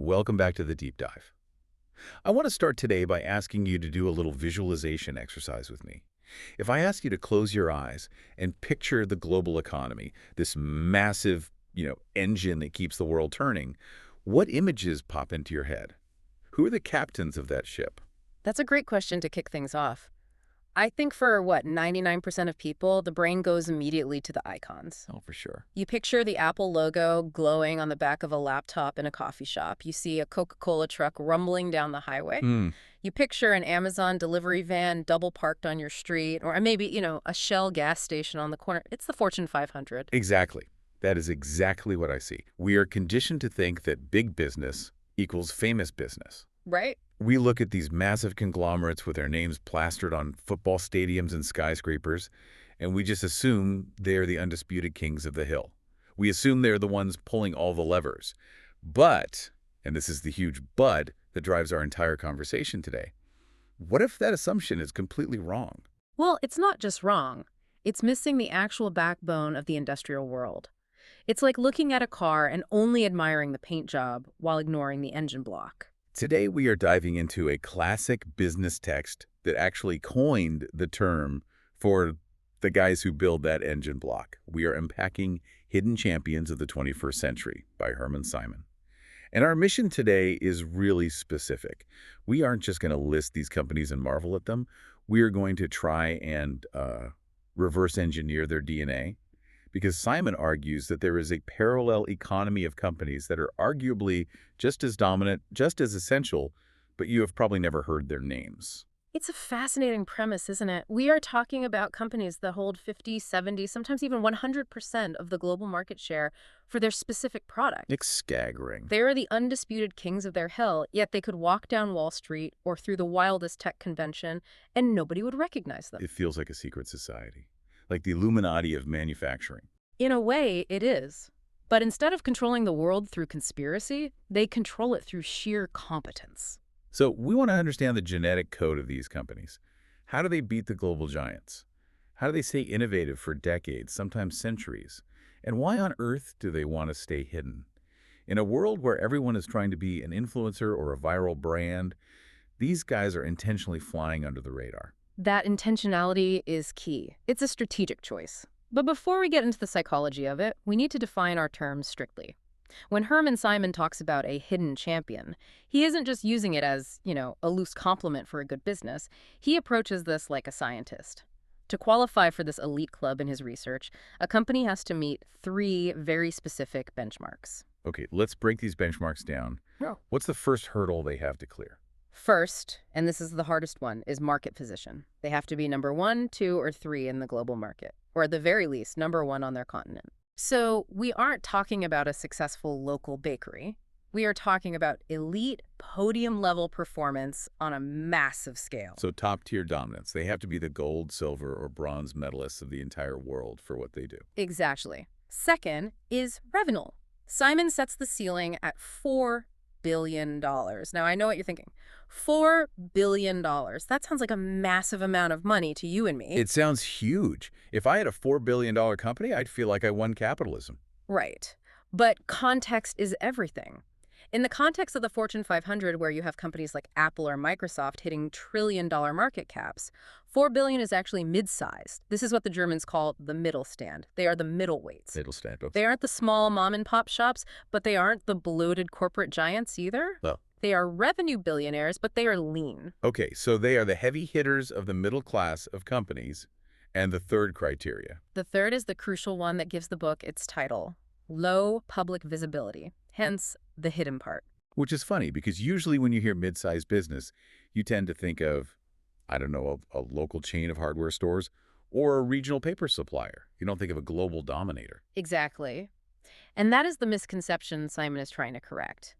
welcome back to the deep dive. I want to start today by asking you to do a little visualization exercise with me. If I ask you to close your eyes and picture the global economy, this massive, engine that keeps the world turning, what images pop into your head? Who are the captains of that ship? That's a great question to kick things off. I think for 99% of people, the brain goes immediately to the icons. Oh, for sure. You picture the Apple logo glowing on the back of a laptop in a coffee shop. You see a Coca-Cola truck rumbling down the highway. Hmm, You picture an Amazon delivery van double parked on your street, or maybe, a Shell gas station on the corner. It's the Fortune 500. exactly. That is exactly what I see. We are conditioned to think that big business equals famous business. Right? We look at these massive conglomerates with their names plastered on football stadiums and skyscrapers, and we just assume they're the undisputed kings of the hill. We assume they're the ones pulling all the levers. But, and this is the huge but that drives our entire conversation today, what if that assumption is completely wrong? Well, it's not just wrong. It's missing the actual backbone of the industrial world. It's like looking at a car and only admiring the paint job while ignoring the engine block. Today we are diving into a classic business text that actually coined the term for the guys who build that engine block. We are unpacking Hidden Champions of the 21st Century by Hermann Simon. And our mission today is really specific. We aren't just going to list these companies and marvel at them. We are going to try and reverse engineer their DNA, because Simon argues that there is a parallel economy of companies that are arguably just as dominant, just as essential, but you have probably never heard their names. It's a fascinating premise, isn't it? We are talking about companies that hold 50, 70, sometimes even 100% of the global market share for their specific product. It's staggering. They are the undisputed kings of their hill, yet they could walk down Wall Street or through the wildest tech convention, and nobody would recognize them. It feels like a secret society, like the Illuminati of manufacturing. In a way, it is. But instead of controlling the world through conspiracy, they control it through sheer competence. So we want to understand the genetic code of these companies. How do they beat the global giants? How do they stay innovative for decades, sometimes centuries? And why on earth do they want to stay hidden? In a world where everyone is trying to be an influencer or a viral brand, these guys are intentionally flying under the radar. That intentionality is key. It's a strategic choice. But before we get into the psychology of it, we need to define our terms strictly. When Hermann Simon talks about a hidden champion, he isn't just using it as, a loose compliment for a good business. He approaches this like a scientist. To qualify for this elite club in his research, a company has to meet 3 very specific benchmarks. Okay, let's break these benchmarks down. Yeah. What's the first hurdle they have to clear? First, and this is the hardest one, is market position. They have to be number 1, 2, or 3 in the global market, or at the very least, number 1 on their continent. So we aren't talking about a successful local bakery. We are talking about elite podium-level performance on a massive scale. So top-tier dominance. They have to be the gold, silver, or bronze medalists of the entire world for what they do. Exactly. Second is revenue. Simon sets the ceiling at $4 billion. Now, I know what you're thinking. $4 billion. That sounds like a massive amount of money to you and me. It sounds huge. If I had a $4 billion company, I'd feel like I won capitalism. Right. But context is everything. In the context of the Fortune 500, where you have companies like Apple or Microsoft hitting trillion-dollar market caps, $4 billion is actually mid-sized. This is what the Germans call the middle stand. They are the middleweights. Middle stand. They aren't the small mom-and-pop shops, but they aren't the bloated corporate giants either. No. They are revenue billionaires, but they are lean. Okay, so they are the heavy hitters of the middle class of companies. And the third criteria. The third is the crucial one that gives the book its title, low public visibility, hence the hidden part. Which is funny, because usually when you hear mid-sized business, you tend to think of, I don't know, a local chain of hardware stores or a regional paper supplier. You don't think of a global dominator. Exactly. And that is the misconception Simon is trying to correct.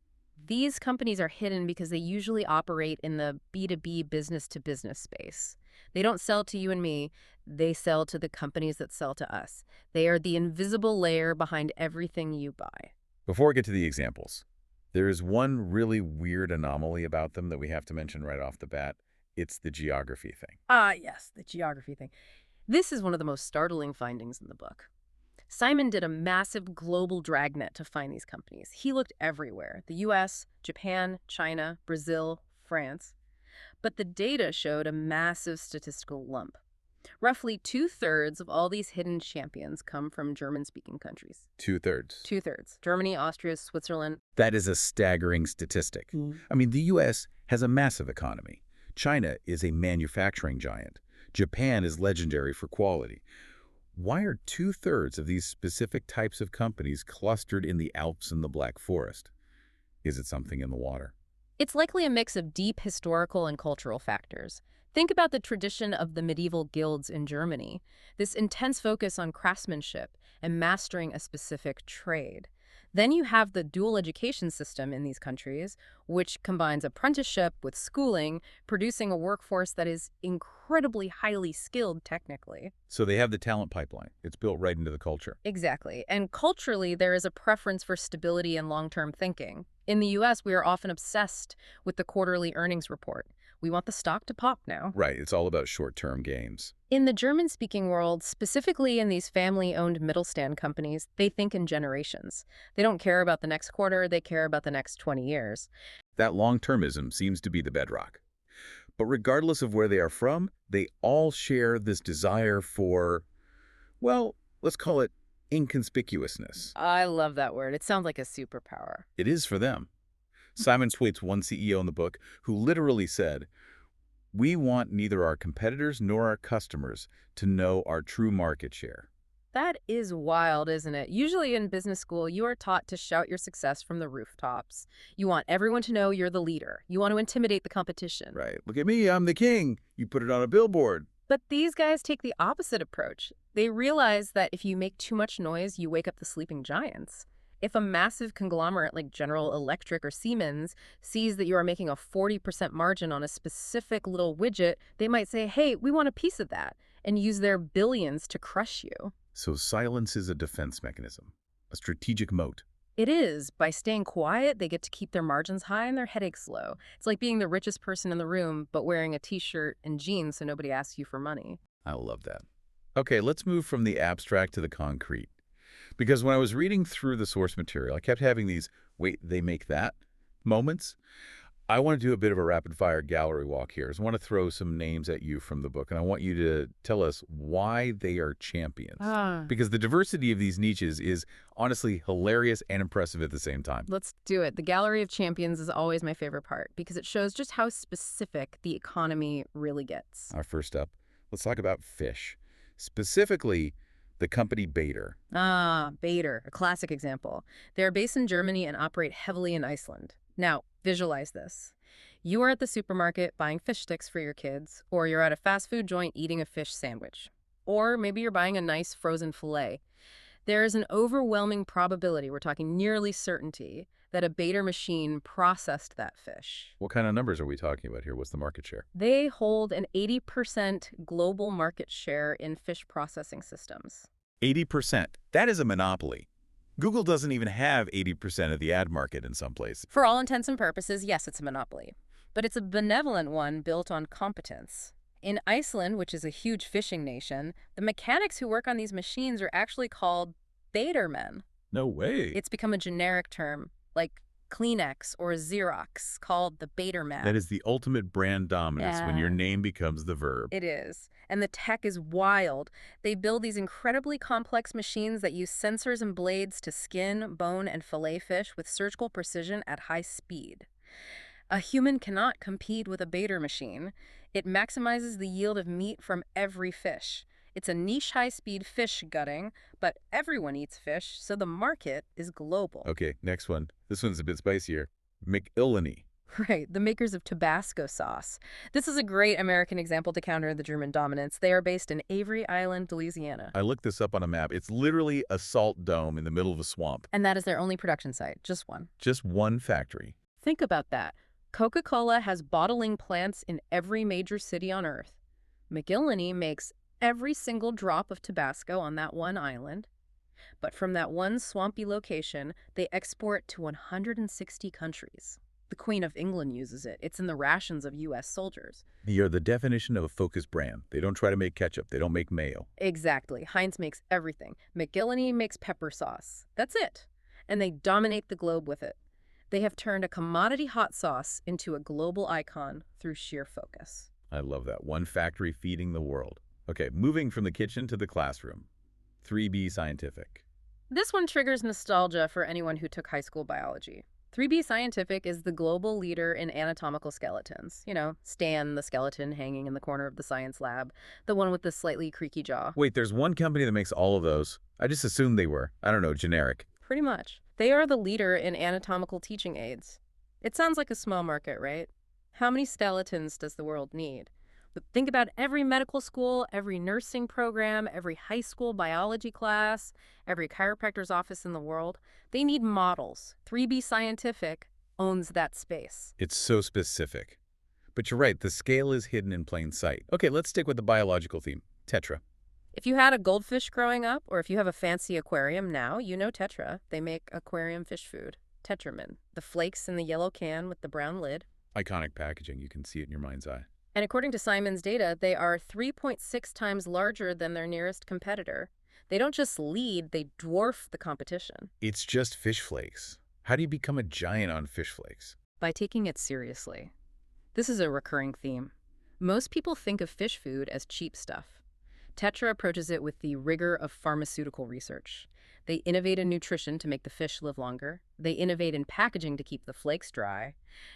These companies are hidden because they usually operate in the B2B business-to-business space. They don't sell to you and me. They sell to the companies that sell to us. They are the invisible layer behind everything you buy. Before we get to the examples, there is one really weird anomaly about them that we have to mention right off the bat. It's the geography thing. Yes, the geography thing. This is one of the most startling findings in the book. Simon did a massive global dragnet to find these companies. He looked everywhere: the US, Japan, China, Brazil, France. But the data showed a massive statistical lump. Roughly two-thirds of all these hidden champions come from German-speaking countries. Two-thirds. Two-thirds. Germany, Austria, Switzerland. That is a staggering statistic. I mean, the U.S. has a massive economy. China is a manufacturing giant. Japan is legendary for quality. Why are two-thirds of these specific types of companies clustered in the Alps and the Black Forest? Is it something in the water? It's likely a mix of deep historical and cultural factors. Think about the tradition of the medieval guilds in Germany, this intense focus on craftsmanship and mastering a specific trade. Then you have the dual education system in these countries, which combines apprenticeship with schooling, producing a workforce that is incredibly highly skilled technically. So they have the talent pipeline. It's built right into the culture. Exactly. And culturally, there is a preference for stability and long-term thinking. In the US, we are often obsessed with the quarterly earnings report. We want the stock to pop now. Right. It's all about short-term gains. In the German-speaking world, specifically in these family-owned Mittelstand companies, they think in generations. They don't care about the next quarter, they care about the next 20 years. That long-termism seems to be the bedrock. But regardless of where they are from, they all share this desire for, well, let's call it inconspicuousness. I love that word. It sounds like a superpower. It is for them. Simon tweets one CEO in the book who literally said, "We want neither our competitors nor our customers to know our true market share." That is wild, isn't it? Usually in business school, you are taught to shout your success from the rooftops. You want everyone to know you're the leader. You want to intimidate the competition. Right. Look at me, I'm the king. You put it on a billboard. But these guys take the opposite approach. They realize that if you make too much noise, you wake up the sleeping giants. If a massive conglomerate like General Electric or Siemens sees that you are making a 40% margin on a specific little widget, they might say, hey, we want a piece of that, and use their billions to crush you. So silence is a defense mechanism, a strategic moat. It is. By staying quiet, they get to keep their margins high and their headaches low. It's like being the richest person in the room, but wearing a t-shirt and jeans so nobody asks you for money. I love that. Okay, let's move from the abstract to the concrete. Because when I was reading through the source material, I kept having these, wait, they make that moments. I want to do a bit of a rapid-fire gallery walk here. So I want to throw some names at you from the book, and I want you to tell us why they are champions. Because the diversity of these niches is honestly hilarious and impressive at the same time. Let's do it. The Gallery of Champions is always my favorite part because it shows just how specific the economy really gets. Our first up, let's talk about fish. Specifically, the company Bader. Bader, a classic example. They are based in Germany and operate heavily in Iceland. Now, visualize this. You are at the supermarket buying fish sticks for your kids, or you're at a fast food joint eating a fish sandwich. Or maybe you're buying a nice frozen fillet. There is an overwhelming probability, we're talking nearly certainty, that a Bader machine processed that fish. What kind of numbers are we talking about here? What's the market share? They hold an 80% global market share in fish processing systems. 80%. That is a monopoly. Google doesn't even have 80% of the ad market in some places. For all intents and purposes, yes, it's a monopoly. But it's a benevolent one built on competence. In Iceland, which is a huge fishing nation, the mechanics who work on these machines are actually called Badermen. No way. It's become a generic term, like Kleenex or Xerox, called the Baderman. That is the ultimate brand dominance when your name becomes the verb. It is. And the tech is wild. They build these incredibly complex machines that use sensors and blades to skin, bone, and fillet fish with surgical precision at high speed. A human cannot compete with a Bader machine. It maximizes the yield of meat from every fish. It's a niche high-speed fish gutting, but everyone eats fish, so the market is global. Okay, next one. This one's a bit spicier. McIlhenny. Right, the makers of Tabasco sauce. This is a great American example to counter the German dominance. They are based in Avery Island, Louisiana. I looked this up on a map. It's literally a salt dome in the middle of a swamp. And that is their only production site, just one. Just one factory. Think about that. Coca-Cola has bottling plants in every major city on Earth. McIlhenny makes every single drop of Tabasco on that one island. But from that one swampy location, they export to 160 countries. The Queen of England uses it. It's in the rations of U.S. soldiers. You're the definition of a focused brand. They don't try to make ketchup. They don't make mayo. Exactly. Heinz makes everything. McGillany makes pepper sauce. That's it. And they dominate the globe with it. They have turned a commodity hot sauce into a global icon through sheer focus. I love that. One factory feeding the world. Okay, moving from the kitchen to the classroom. 3B Scientific. This one triggers nostalgia for anyone who took high school biology. 3B Scientific is the global leader in anatomical skeletons. You know, Stan, the skeleton hanging in the corner of the science lab, the one with the slightly creaky jaw. Wait, there's one company that makes all of those. I just assumed they were, I don't know, generic. Pretty much. They are the leader in anatomical teaching aids. It sounds like a small market, right? How many skeletons does the world need? But think about every medical school, every nursing program, every high school biology class, every chiropractor's office in the world. They need models. 3B Scientific owns that space. It's so specific. But you're right, the scale is hidden in plain sight. Okay, let's stick with the biological theme. Tetra. If you had a goldfish growing up, or if you have a fancy aquarium now, you know Tetra. They make aquarium fish food. Tetramin. The flakes in the yellow can with the brown lid. Iconic packaging, you can see it in your mind's eye. And according to Simon's data, they are 3.6 times larger than their nearest competitor. They don't just lead, they dwarf the competition. It's just fish flakes. How do you become a giant on fish flakes? By taking it seriously. This is a recurring theme. Most people think of fish food as cheap stuff. Tetra approaches it with the rigor of pharmaceutical research. They innovate in nutrition to make the fish live longer. They innovate in packaging to keep the flakes dry.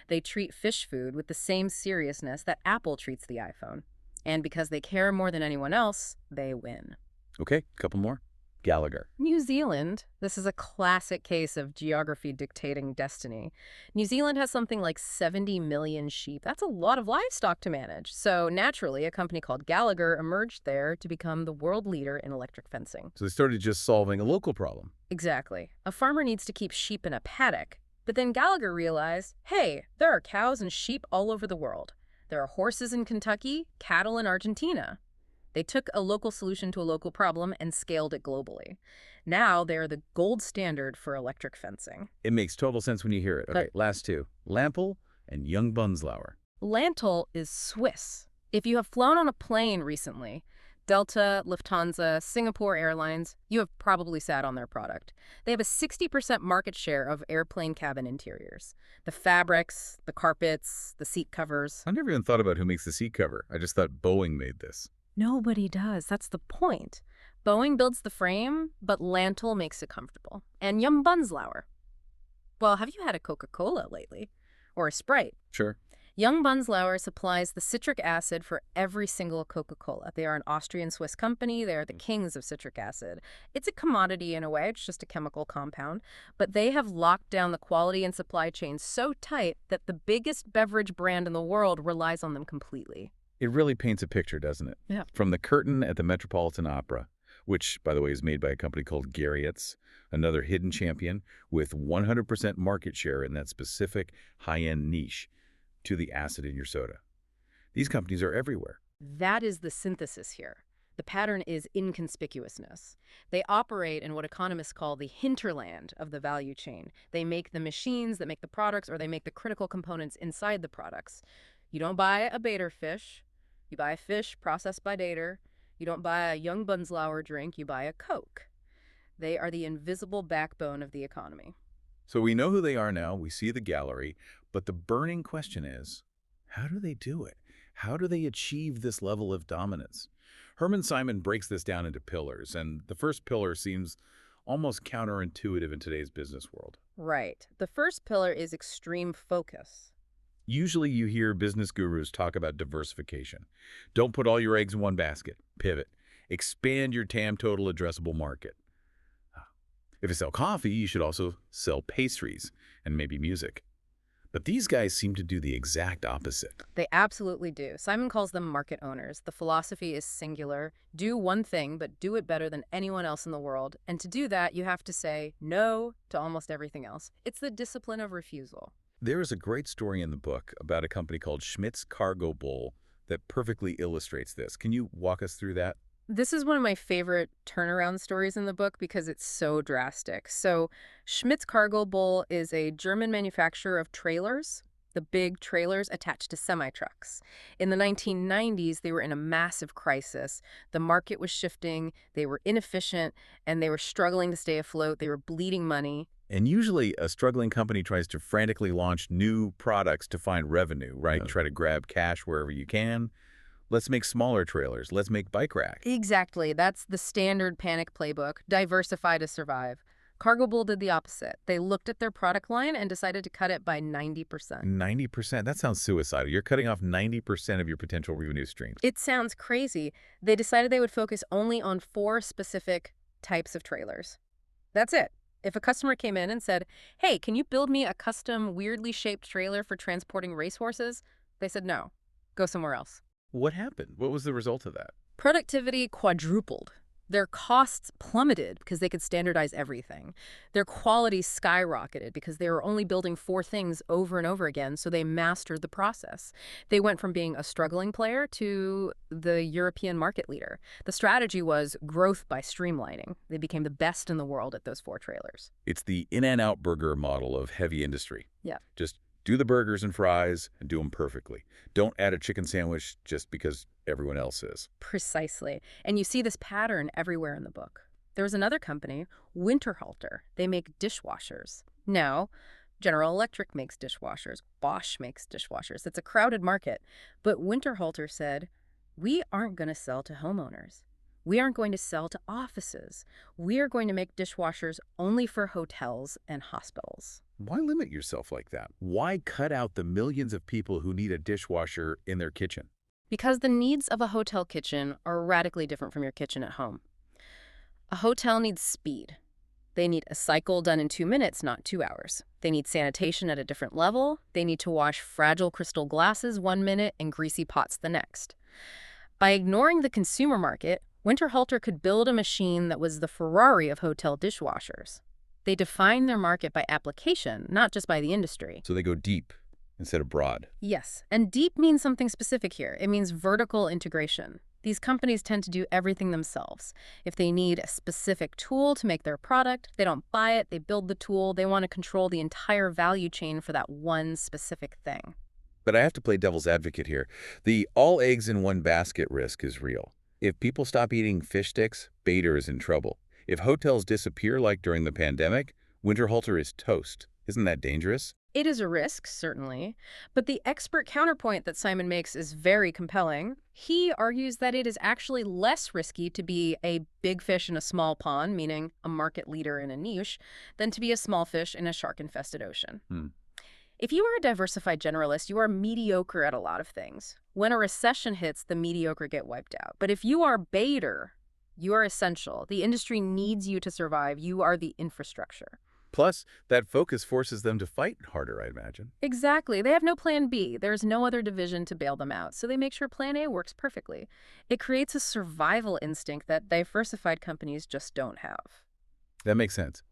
They treat fish food with the same seriousness that Apple treats the iPhone. And because they care more than anyone else, they win. Okay, couple more. Gallagher. New Zealand. This is a classic case of geography dictating destiny. New Zealand has something like 70 million sheep. That's a lot of livestock to manage. So naturally, a company called Gallagher emerged there to become the world leader in electric fencing. So they started just solving a local problem. Exactly. A farmer needs to keep sheep in a paddock. But then Gallagher realized, hey, there are cows and sheep all over the world. There are horses in Kentucky, cattle in Argentina. They took a local solution to a local problem and scaled it globally. Now they're the gold standard for electric fencing. It makes total sense when you hear it. Okay, last two. Lampel and Young Bunzlauer. Lantel is Swiss. If you have flown on a plane recently, Delta, Lufthansa, Singapore Airlines, you have probably sat on their product. They have a 60% market share of airplane cabin interiors. The fabrics, the carpets, the seat covers. I never even thought about who makes the seat cover. I just thought Boeing made this. Nobody does. That's the point. Boeing builds the frame, but Lantel makes it comfortable. And Young Bunzlauer. Well, have you had a Coca-Cola lately? Or a Sprite? Sure. Young Bunzlauer supplies the citric acid for every single Coca-Cola. They are an Austrian-Swiss company. They are the kings of citric acid. It's a commodity in a way. It's just a chemical compound. But they have locked down the quality and supply chain so tight that the biggest beverage brand in the world relies on them completely. It really paints a picture, doesn't it? Yeah. From the curtain at the Metropolitan Opera, which, by the way, is made by a company called Garriott's, another hidden champion with 100% market share in that specific high-end niche, to the acid in your soda. These companies are everywhere. That is the synthesis here. The pattern is inconspicuousness. They operate in what economists call the hinterland of the value chain. They make the machines that make the products, or they make the critical components inside the products. You don't buy a Bader fish. You buy a fish processed by Dater. You don't buy a Young Bunzlauer drink. You buy a Coke. They are the invisible backbone of the economy. So we know who they are now. We see the gallery. But the burning question is, how do they do it? How do they achieve this level of dominance? Hermann Simon breaks this down into pillars, and the first pillar seems almost counterintuitive in today's business world. Right. The first pillar is extreme focus. Usually you hear business gurus talk about diversification. Don't put all your eggs in one basket. Pivot. Expand your TAM, total addressable market. If you sell coffee, you should also sell pastries and maybe music. But these guys seem to do the exact opposite. They absolutely do. Simon calls them market owners. The philosophy is singular. Do one thing, but do it better than anyone else in the world. And to do that, you have to say no to almost everything else. It's the discipline of refusal. There is a great story in the book about a company called Schmidt's Cargo Bowl that perfectly illustrates this. Can you walk us through that? This is one of my favorite turnaround stories in the book because it's so drastic. So, Schmidt's Cargo Bull is a German manufacturer of trailers, the big trailers attached to semi-trucks. In the 1990s, they were in a massive crisis. The market was shifting, they were inefficient, and they were struggling to stay afloat. They were bleeding money. And usually a struggling company tries to frantically launch new products to find revenue, right? Yeah. Try to grab cash wherever you can. Let's make smaller trailers. Let's make bike rack. Exactly. That's the standard panic playbook. Diversify to survive. Cargo Bull did the opposite. They looked at their product line and decided to cut it by 90%. 90%? That sounds suicidal. You're cutting off 90% of your potential revenue streams. It sounds crazy. They decided they would focus only on 4 specific types of trailers. That's it. If a customer came in and said, "Hey, can you build me a custom, weirdly shaped trailer for transporting racehorses?" They said no. Go somewhere else. What happened? What was the result of that? Productivity quadrupled. Their costs plummeted because they could standardize everything. Their quality skyrocketed because they were only building 4 things over and over again, so they mastered the process. They went from being a struggling player to the European market leader. The strategy was growth by streamlining. They became the best in the world at those 4 trailers. It's the in-and-out burger model of heavy industry. Yeah. Just do the burgers and fries and do them perfectly. Don't add a chicken sandwich just because everyone else is. Precisely. And you see this pattern everywhere in the book. There's another company, Winterhalter. They make dishwashers. Now, General Electric makes dishwashers. Bosch makes dishwashers. It's a crowded market. But Winterhalter said, we aren't going to sell to homeowners. We aren't going to sell to offices. We are going to make dishwashers only for hotels and hospitals. Why limit yourself like that? Why cut out the millions of people who need a dishwasher in their kitchen? Because the needs of a hotel kitchen are radically different from your kitchen at home. A hotel needs speed. They need a cycle done in 2 minutes, not 2 hours. They need sanitation at a different level. They need to wash fragile crystal glasses 1 minute and greasy pots the next. By ignoring the consumer market, Winterhalter could build a machine that was the Ferrari of hotel dishwashers. They define their market by application, not just by the industry. So they go deep instead of broad. Yes, and deep means something specific here. It means vertical integration. These companies tend to do everything themselves. If they need a specific tool to make their product, they don't buy it, they build the tool. They want to control the entire value chain for that one specific thing. But I have to play devil's advocate here. The all eggs in one basket risk is real. If people stop eating fish sticks, Bader is in trouble. If hotels disappear like during the pandemic, Winterhalter is toast. Isn't that dangerous? It is a risk, certainly, but the expert counterpoint that Simon makes is very compelling. He argues that it is actually less risky to be a big fish in a small pond, meaning a market leader in a niche, than to be a small fish in a shark-infested ocean. If you are a diversified generalist, you are mediocre at a lot of things. When a recession hits, the mediocre get wiped out. But if you are Bader, you are essential. The industry needs you to survive. You are the infrastructure. Plus, that focus forces them to fight harder, I imagine. Exactly. They have no plan B. There's no other division to bail them out, so they make sure plan A works perfectly. It creates a survival instinct that diversified companies just don't have. That makes sense.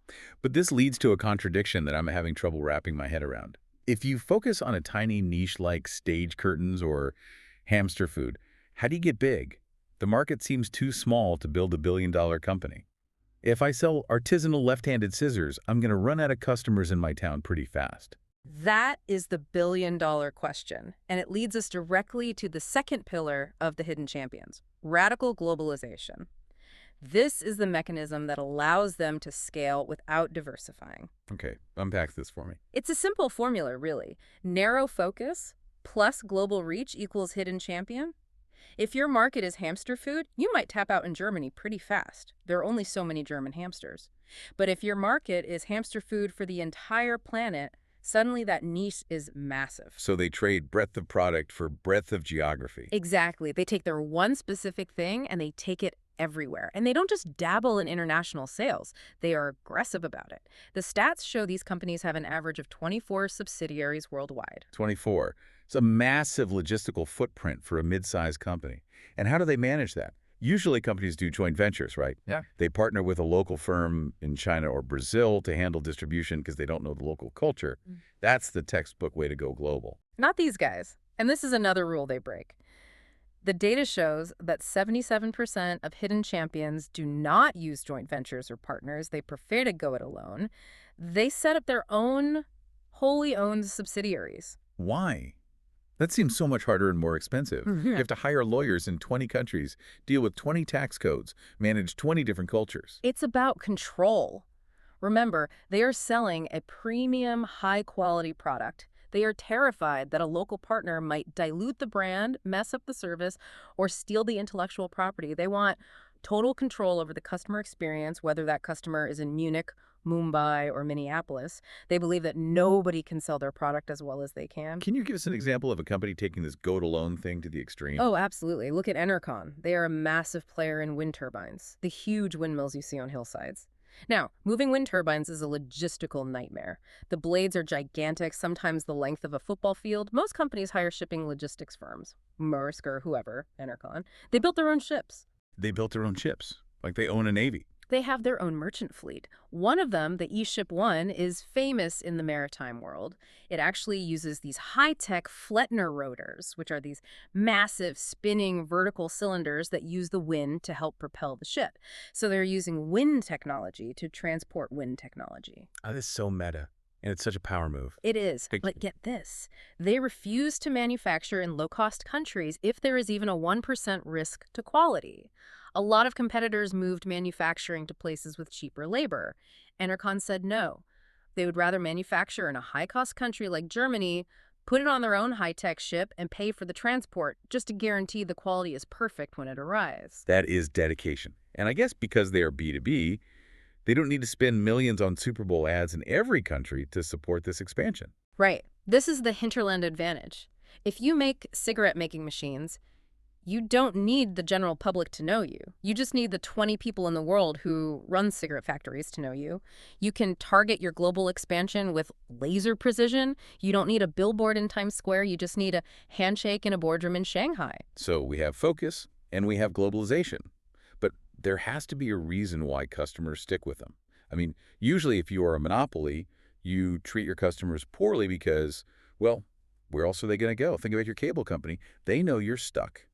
But this leads to a contradiction that I'm having trouble wrapping my head around. If you focus on a tiny niche like stage curtains or hamster food, how do you get big? The market seems too small to build a billion-dollar company. If I sell artisanal left-handed scissors, I'm going to run out of customers in my town pretty fast. That is the billion-dollar question, and it leads us directly to the second pillar of the hidden champions, radical globalization. This is the mechanism that allows them to scale without diversifying. Okay, unpack this for me. It's a simple formula, really. Narrow focus plus global reach equals hidden champion. If your market is hamster food, you might tap out in Germany pretty fast. There are only so many German hamsters. But if your market is hamster food for the entire planet, suddenly that niche is massive. So they trade breadth of product for breadth of geography. Exactly. They take their one specific thing and they take it everywhere. And they don't just dabble in international sales. They are aggressive about it. The stats show these companies have an average of 24 subsidiaries worldwide. 24. It's a massive logistical footprint for a mid-sized company. And how do they manage that? Usually companies do joint ventures, right? Yeah. They partner with a local firm in China or Brazil to handle distribution because they don't know the local culture. That's the textbook way to go global. Not these guys. And this is another rule they break. The data shows that 77% of hidden champions do not use joint ventures or partners. They prefer to go it alone. They set up their own wholly owned subsidiaries. Why? That seems so much harder and more expensive. You have to hire lawyers in 20 countries, deal with 20 tax codes, manage 20 different cultures. It's about control. Remember, they are selling a premium, high-quality product. They are terrified that a local partner might dilute the brand, mess up the service, or steal the intellectual property. They want total control over the customer experience, whether that customer is in Munich, Mumbai, or Minneapolis. They believe that nobody can sell their product as well as they can. Can you give us an example of a company taking this go-it-alone thing to the extreme? Oh, absolutely. Look at Enercon. They are a massive player in wind turbines, the huge windmills you see on hillsides. Now, moving wind turbines is a logistical nightmare. The blades are gigantic, sometimes the length of a football field. Most companies hire shipping logistics firms, Maersk or whoever, Enercon. They built their own ships. They built their own ships, like they own a navy. They have their own merchant fleet. One of them, the E-Ship 1, is famous in the maritime world. It actually uses these high-tech Flettner rotors, which are these massive spinning vertical cylinders that use the wind to help propel the ship. So they're using wind technology to transport wind technology. Oh, this is so meta, and it's such a power move. It is, but get this. They refuse to manufacture in low-cost countries if there is even a 1% risk to quality. A lot of competitors moved manufacturing to places with cheaper labor. Enercon said no. They would rather manufacture in a high-cost country like Germany, put it on their own high-tech ship, and pay for the transport just to guarantee the quality is perfect when it arrives. That is dedication. And I guess because they are B2B, they don't need to spend millions on Super Bowl ads in every country to support this expansion. Right. This is the hinterland advantage. If you make cigarette-making machines, you don't need the general public to know you. You just need the 20 people in the world who run cigarette factories to know you. You can target your global expansion with laser precision. You don't need a billboard in Times Square. You just need a handshake in a boardroom in Shanghai. So we have focus and we have globalization. But there has to be a reason why customers stick with them. I mean, usually if you are a monopoly, you treat your customers poorly because, well, where else are they going to go? Think about your cable company. They know you're stuck.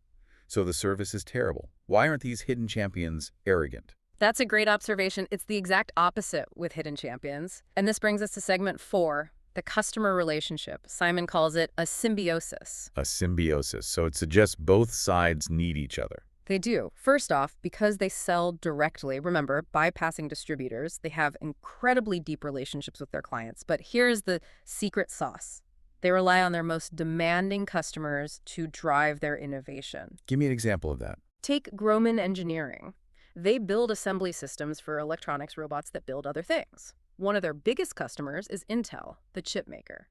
So the service is terrible. Why aren't these hidden champions arrogant? That's a great observation. It's the exact opposite with hidden champions. And this brings us to segment 4, the customer relationship. Simon calls it a symbiosis. A symbiosis. So it suggests both sides need each other. They do. First off, because they sell directly, remember, bypassing distributors, they have incredibly deep relationships with their clients. But here's the secret sauce. They rely on their most demanding customers to drive their innovation. Give me an example of that. Take Groman Engineering. They build assembly systems for electronics robots that build other things. One of their biggest customers is Intel, the chip maker.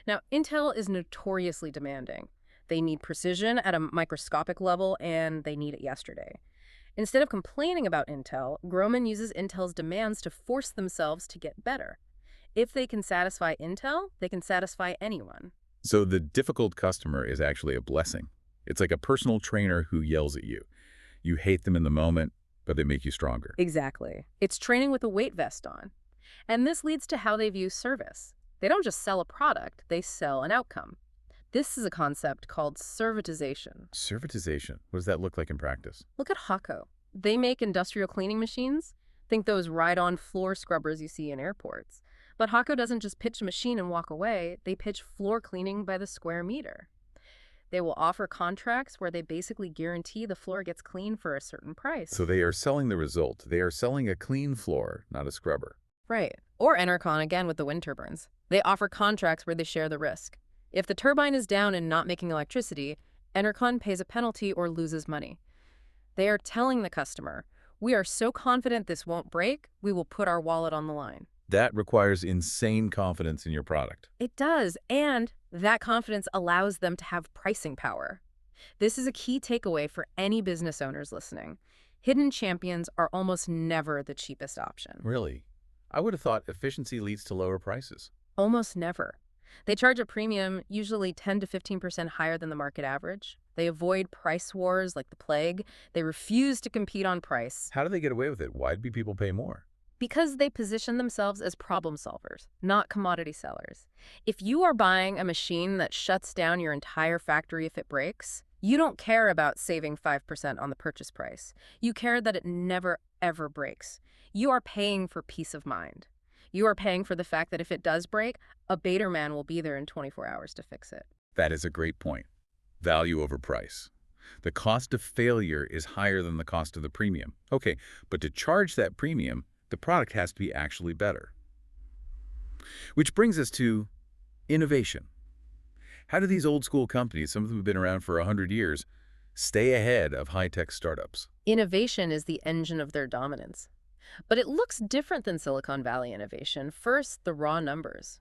Now, Intel is notoriously demanding. They need precision at a microscopic level, and they need it yesterday. Instead of complaining about Intel, Groman uses Intel's demands to force themselves to get better. If they can satisfy Intel, they can satisfy anyone. So the difficult customer is actually a blessing. It's like a personal trainer who yells at you. You hate them in the moment, but they make you stronger. Exactly. It's training with a weight vest on. And this leads to how they view service. They don't just sell a product, they sell an outcome. This is a concept called servitization. Servitization. What does that look like in practice? Look at Hako. They make industrial cleaning machines. Think those ride-on floor scrubbers you see in airports. But Hako doesn't just pitch a machine and walk away. They pitch floor cleaning by the square meter. They will offer contracts where they basically guarantee the floor gets clean for a certain price. So they are selling the result. They are selling a clean floor, not a scrubber. Right. Or Enercon again with the wind turbines. They offer contracts where they share the risk. If the turbine is down and not making electricity, Enercon pays a penalty or loses money. They are telling the customer, we are so confident this won't break, we will put our wallet on the line. That requires insane confidence in your product. It does, and that confidence allows them to have pricing power. This is a key takeaway for any business owners listening. Hidden champions are almost never the cheapest option. Really? I would have thought efficiency leads to lower prices. Almost never. They charge a premium, usually 10 to 15% higher than the market average. They avoid price wars like the plague. They refuse to compete on price. How do they get away with it? Why do people pay more? Because they position themselves as problem solvers, not commodity sellers. If you are buying a machine that shuts down your entire factory if it breaks, You don't care about saving 5% on the purchase price. You care that it never, ever breaks. You are paying for peace of mind. You are paying for the fact that if it does break, a Baterman will be there in 24 hours to fix it. That is a great point. Value over price. The cost of failure is higher than the cost of the premium. Okay, but to charge that premium, the product has to be actually better. Which brings us to innovation. How do these old school companies, some of them have been around for 100 years, stay ahead of high-tech startups? Innovation is the engine of their dominance. But it looks different than Silicon Valley innovation. First, the raw numbers.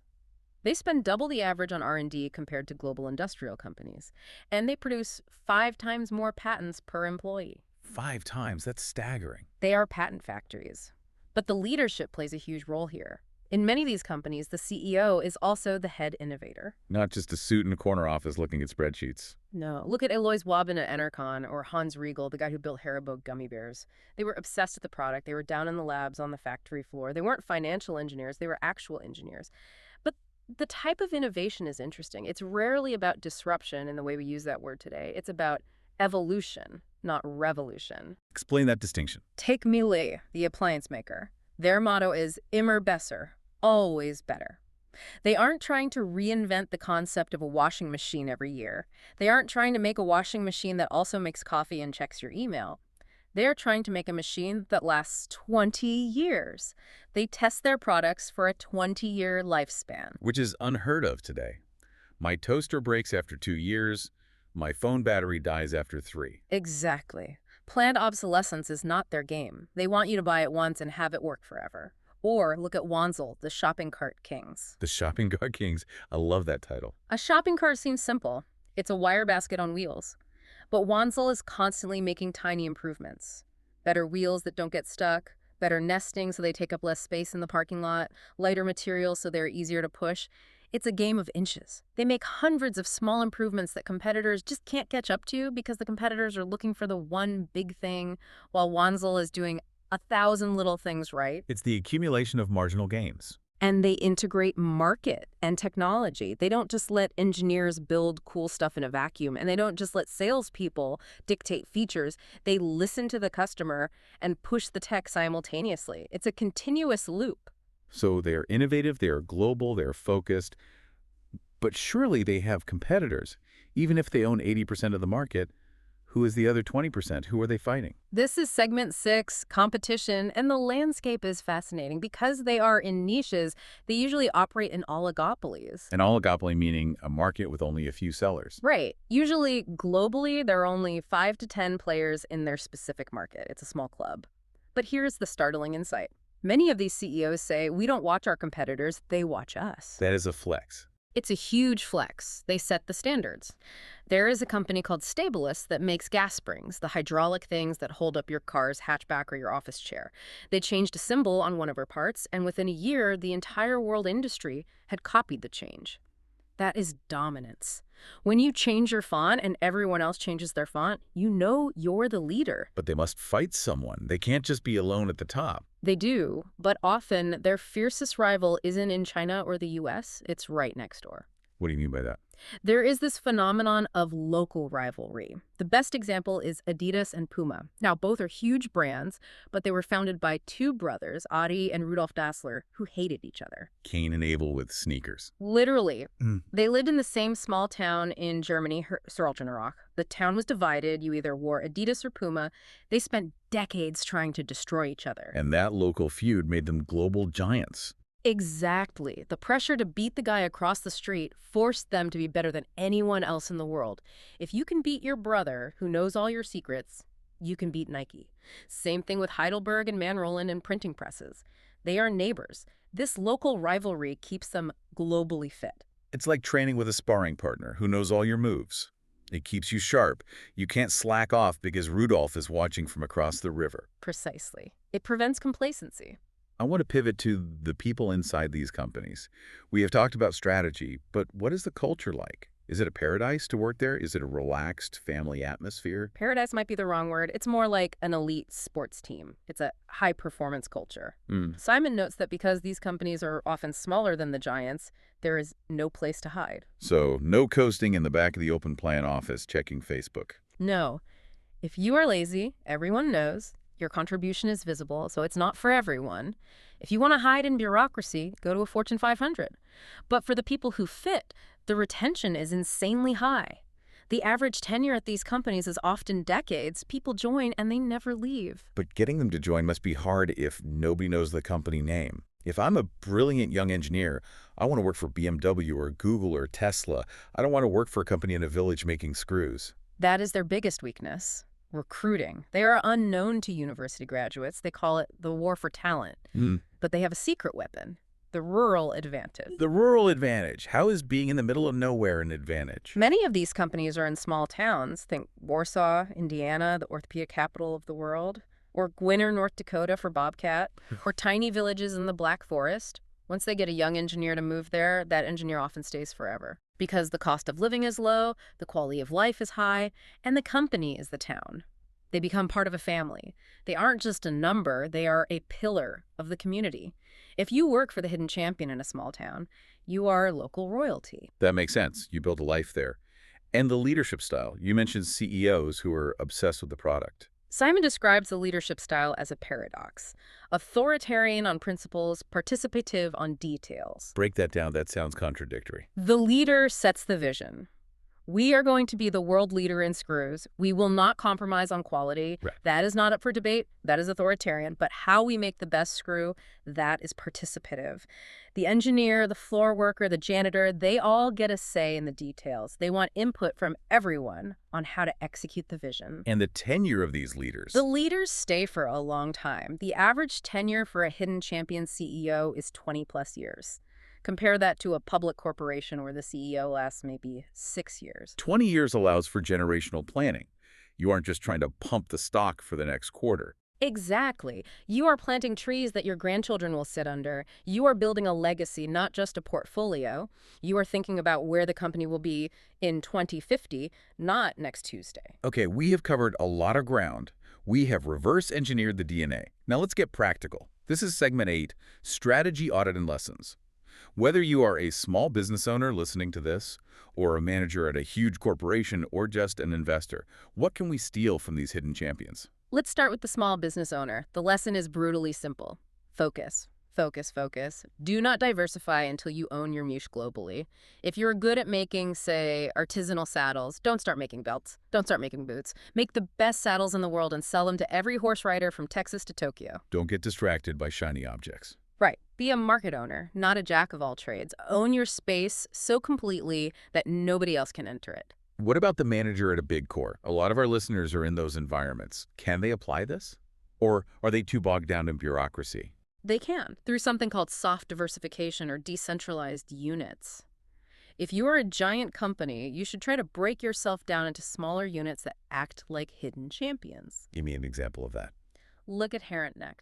They spend double the average on R&D compared to global industrial companies, and they produce 5 times more patents per employee. 5 times? That's staggering. They are patent factories. But the leadership plays a huge role here. In many of these companies, the CEO is also the head innovator. Not just a suit in a corner office looking at spreadsheets. No, look at Eloise Wabin at Enercon or Hans Riegel, the guy who built Haribo gummy bears. They were obsessed with the product. They were down in the labs on the factory floor. They weren't financial engineers. They were actual engineers. But the type of innovation is interesting. It's rarely about disruption in the way we use that word today. It's about evolution, not revolution. Explain that distinction. Take Miele, the appliance maker. Their motto is immer besser, always better. They aren't trying to reinvent the concept of a washing machine every year. They aren't trying to make a washing machine that also makes coffee and checks your email. They're trying to make a machine that lasts 20 years. They test their products for a 20-year lifespan. Which is unheard of today. My toaster breaks after 2 years. My phone battery dies after 3. Exactly. Planned obsolescence is not their game. They want you to buy it once and have it work forever. Or look at Wanzel, the shopping cart kings. The shopping cart kings. I love that title. A shopping cart seems simple. It's a wire basket on wheels. But Wanzel is constantly making tiny improvements. Better wheels that don't get stuck, better nesting so they take up less space in the parking lot, lighter materials so they're easier to push. It's a game of inches. They make hundreds of small improvements that competitors just can't catch up to because the competitors are looking for the one big thing while Wanzel is doing 1,000 little things right. It's the accumulation of marginal gains. And they integrate market and technology. They don't just let engineers build cool stuff in a vacuum, and they don't just let salespeople dictate features. They listen to the customer and push the tech simultaneously. It's a continuous loop. So they're innovative, they're global, they're focused, but surely they have competitors. Even if they own 80% of the market, who is the other 20%? Who are they fighting? This is segment 6, competition, and the landscape is fascinating. Because they are in niches, they usually operate in oligopolies. An oligopoly meaning a market with only a few sellers. Right. Usually, globally, there are only 5 to 10 players in their specific market. It's a small club. But here's the startling insight. Many of these CEOs say, we don't watch our competitors, they watch us. That is a flex. It's a huge flex. They set the standards. There is a company called Stabilis that makes gas springs, the hydraulic things that hold up your car's hatchback or your office chair. They changed a symbol on one of her parts, and within a year, the entire world industry had copied the change. That is dominance. When you change your font and everyone else changes their font, you know you're the leader. But they must fight someone. They can't just be alone at the top. They do, but often their fiercest rival isn't in China or the US, it's right next door. What do you mean by that? There is this phenomenon of local rivalry. The best example is Adidas and Puma. Now, both are huge brands, but they were founded by 2 brothers, Adi and Rudolf Dassler, who hated each other. Cain and Abel with sneakers. Literally. They lived in the same small town in Germany, Sörltgenrock. The town was divided. You either wore Adidas or Puma. They spent decades trying to destroy each other. And that local feud made them global giants. Exactly. The pressure to beat the guy across the street forced them to be better than anyone else in the world. If you can beat your brother, who knows all your secrets, you can beat Nike. Same thing with Heidelberg and Manroland and printing presses. They are neighbors. This local rivalry keeps them globally fit. It's like training with a sparring partner who knows all your moves. It keeps you sharp. You can't slack off because Rudolph is watching from across the river. Precisely. It prevents complacency. I want to pivot to the people inside these companies. We have talked about strategy, but what is the culture like? Is it a paradise to work there? Is it a relaxed family atmosphere? Paradise might be the wrong word. It's more like an elite sports team. It's a high-performance culture. Hmm. Simon notes that because these companies are often smaller than the giants, there is no place to hide. So no coasting in the back of the open plan office checking Facebook. No. If you are lazy, everyone knows. Your contribution is visible, so it's not for everyone. If you want to hide in bureaucracy, go to a Fortune 500. But for the people who fit, the retention is insanely high. The average tenure at these companies is often decades. People join and they never leave. But getting them to join must be hard if nobody knows the company name. If I'm a brilliant young engineer, I want to work for BMW or Google or Tesla. I don't want to work for a company in a village making screws. That is their biggest weakness. Recruiting. They are unknown to university graduates. They call it the war for talent. But they have a secret weapon, the rural advantage. The rural advantage. How is being in the middle of nowhere an advantage? Many of these companies are in small towns. Think Warsaw, Indiana, the orthopedic capital of the world, or Gwinner, North Dakota for Bobcat, or tiny villages in the Black Forest. Once they get a young engineer to move there, that engineer often stays forever. Because the cost of living is low, the quality of life is high, and the company is the town. They become part of a family. They aren't just a number, they are a pillar of the community. If you work for the hidden champion in a small town, you are local royalty. That makes sense. You build a life there. And the leadership style. You mentioned CEOs who are obsessed with the product. Simon describes the leadership style as a paradox. Authoritarian on principles, participative on details. Break that down. That sounds contradictory. The leader sets the vision. We are going to be the world leader in screws. We will not compromise on quality. Right. That is not up for debate. That is authoritarian. But how we make the best screw, that is participative. The engineer, the floor worker, the janitor, they all get a say in the details. They want input from everyone on how to execute the vision. And the tenure of these leaders. The leaders stay for a long time. The average tenure for a hidden champion CEO is 20 plus years. Compare that to a public corporation where the CEO lasts maybe 6 years. 20 years allows for generational planning. You aren't just trying to pump the stock for the next quarter. Exactly. You are planting trees that your grandchildren will sit under. You are building a legacy, not just a portfolio. You are thinking about where the company will be in 2050, not next Tuesday. Okay, we have covered a lot of ground. We have reverse engineered the DNA. Now let's get practical. This is segment 8, Strategy, Audit, and Lessons. Whether you are a small business owner listening to this, or a manager at a huge corporation, or just an investor, what can we steal from these hidden champions? Let's start with the small business owner. The lesson is brutally simple. Focus. Focus, focus. Do not diversify until you own your niche globally. If you're good at making, say, artisanal saddles, don't start making belts. Don't start making boots. Make the best saddles in the world and sell them to every horse rider from Texas to Tokyo. Don't get distracted by shiny objects. Right. Be a market owner, not a jack of all trades. Own your space so completely that nobody else can enter it. What about the manager at a big corp? A lot of our listeners are in those environments. Can they apply this? Or are they too bogged down in bureaucracy? They can, through something called soft diversification or decentralized units. If you are a giant company, you should try to break yourself down into smaller units that act like hidden champions. Give me an example of that. Look at Hermann Simon.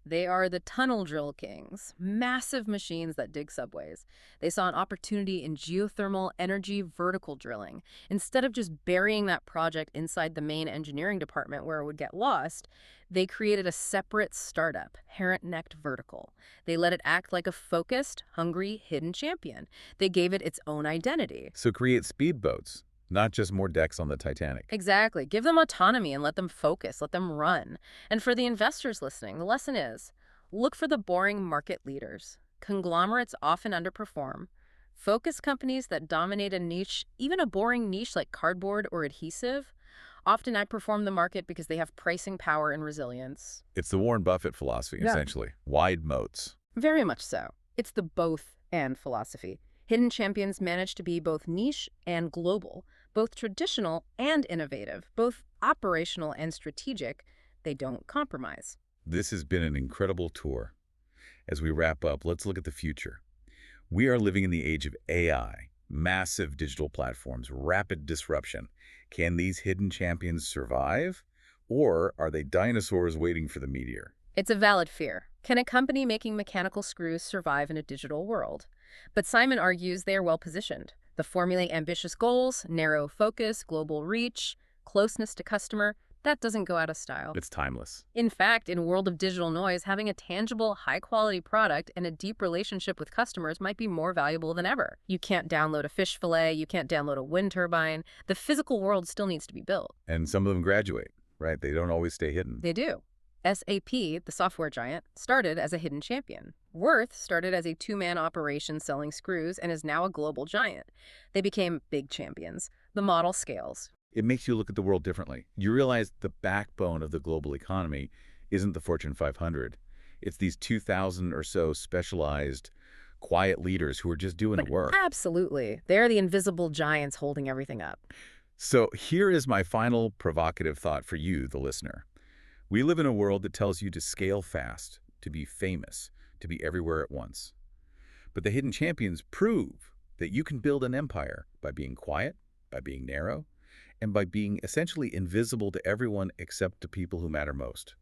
They are the tunnel drill kings, massive machines that dig subways. They saw an opportunity in geothermal energy vertical drilling. Instead of just burying that project inside the main engineering department where it would get lost, they created a separate startup, Hermann Vertical. They let it act like a focused, hungry, hidden champion. They gave it its own identity. So create speedboats, not just more decks on the Titanic. Exactly. Give them autonomy and let them focus, let them run. And for the investors listening, the lesson is, look for the boring market leaders. Conglomerates often underperform. Focus companies that dominate a niche, even a boring niche like cardboard or adhesive, often outperform the market because they have pricing power and resilience. It's the Warren Buffett philosophy, essentially. Wide moats. Very much so. It's the both and philosophy. Hidden champions manage to be both niche and global, both traditional and innovative, both operational and strategic. They don't compromise. This has been an incredible tour. As we wrap up, let's look at the future. We are living in the age of AI, massive digital platforms, rapid disruption. Can these hidden champions survive? Or are they dinosaurs waiting for the meteor? It's a valid fear. Can a company making mechanical screws survive in a digital world? But Simon argues they are well positioned. The formulae ambitious goals, narrow focus, global reach, closeness to customer, that doesn't go out of style. It's timeless. In fact, in a world of digital noise, having a tangible, high-quality product and a deep relationship with customers might be more valuable than ever. You can't download a fish fillet, you can't download a wind turbine. The physical world still needs to be built. And some of them graduate, right? They don't always stay hidden. They do. SAP, the software giant, started as a hidden champion. Worth started as a two-man operation selling screws and is now a global giant. They became big champions. The model scales. It makes you look at the world differently. You realize the backbone of the global economy isn't the Fortune 500. It's these 2,000 or so specialized, quiet leaders who are just doing the work. Absolutely. They're the invisible giants holding everything up. So here is my final provocative thought for you, the listener. We live in a world that tells you to scale fast, to be famous, to be everywhere at once. But the hidden champions prove that you can build an empire by being quiet, by being narrow, and by being essentially invisible to everyone except to people who matter most,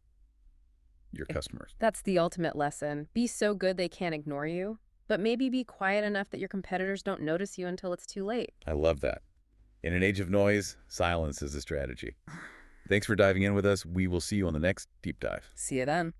your customers. That's the ultimate lesson. Be so good they can't ignore you, but maybe be quiet enough that your competitors don't notice you until it's too late. I love that. In an age of noise, silence is a strategy. Thanks for diving in with us. We will see you on the next Deep Dive. See you then.